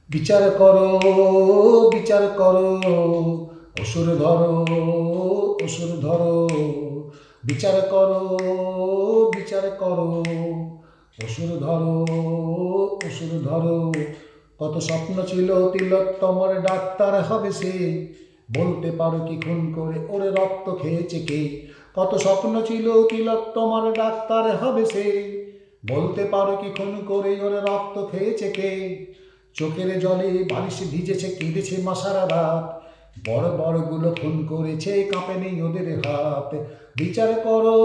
বিচার করো, বিচার করো, অসুর ধরো, অসুর ধরো। বিচার করো, বিচার করো, অসুর ধরো, অসুর ধরো। কত স্বপ্ন ছিল তিলোত্তমার ডাক্তার হবে সে, বলতে পারো কি খুন করে ওরে রক্ত খেয়েছে কে? কত স্বপ্ন ছিল তিলোত্তমার ডাক্তার হবে সে, বলতে পারো কি খুন করে ওরে রক্ত খেয়েছে কে? চোখের জলে বালিশ ভিজেছে, কেঁদেছে মা সারা রাত, বড় বড়গুলো খুন করেছে, কাঁপেনি ওদের হাত। বিচার করো,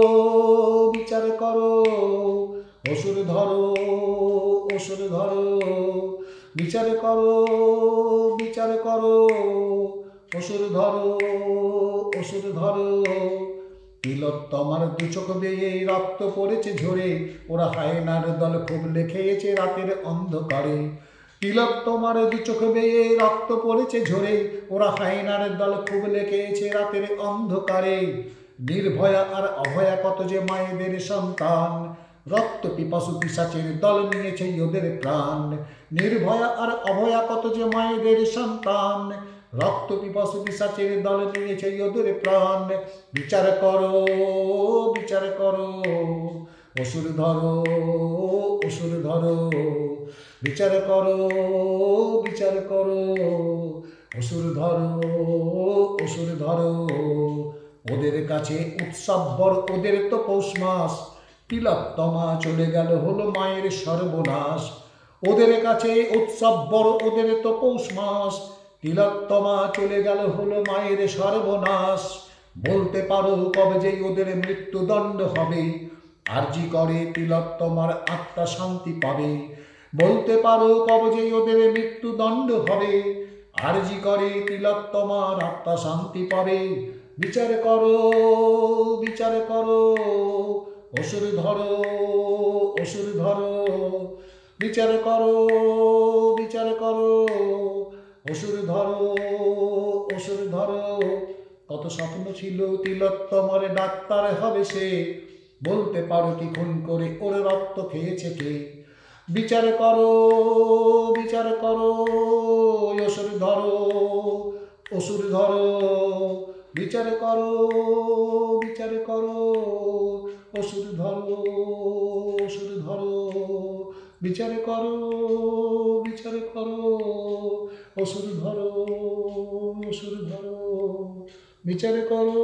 বিচার করো, অসুর ধরো, অসুর ধরো। বিচার করো, বিচার করো, অসুর ধরো, অসুর ধরো। তিলোত্তমার দু চোখ বেয়ে রক্ত পড়েছে ঝরে, ওরা হায়নার দল খুবলে খেয়েছে রাতের অন্ধকারে। তিলোত্তমার দু চোখ বেয়ে রক্ত পড়েছে ঝরে, ওরা হায়নার দল খুবলে খেয়েছে রাতের অন্ধকারে। নির্ভয়া আর অভয়া কত যে মায়েদের সন্তান, রক্ত পিপাসু পিশাচের দল নিয়েছে ওদের প্রাণ। নির্ভয়া আর অভয়া কত যে মায়েদের সন্তান, রক্ত পিপাসু পিশাচের দল নিয়েছে ওদের প্রাণ। বিচার করো, বিচার করো, অসুর ধরো, অসুর ধরো। বিচার করো, বিচার করো, অসুর ধরো, অসুর ধরো। ওদের কাছে উৎসব বড়, ওদের তো পৌষ মাস, তিলোত্তমা চলে গেল হলো মায়ের সর্বনাশ। ওদের কাছে উৎসব বড়, ওদের তো পৌষ মাস, তিলোত্তমা চলে গেল হলো মায়ের সর্বনাশ। বলতে পারো কবে যে ওদের মৃত্যুদণ্ড হবে, আরজি করে তিলোত্তমার আত্মা শান্তি পাবে। বলতে পারো কবে যে ওদের মৃত্যুদণ্ড হবে, আরজি করে তিলোত্তমার আত্মা শান্তি পাবে। বিচার করো, বিচার করো, অসুর ধরো, অসুর ধরো। বিচার করো, বিচার করো, অসুর ধরো, অসুর ধরো। কত স্বপ্ন ছিল তিলোত্তমার ডাক্তার হবে সে, বলতে পারো কি খুন করে ওর রক্ত খেয়েছে কে? বিচার করো, বিচার করো, অসুর ধরো, অসুর ধরো। বিচার করো, বিচার করো, অসুর ধরো, অসুর ধরো। বিচার করো, বিচার করো, অসুর ধরো, অসুর ধরো। বিচার করো।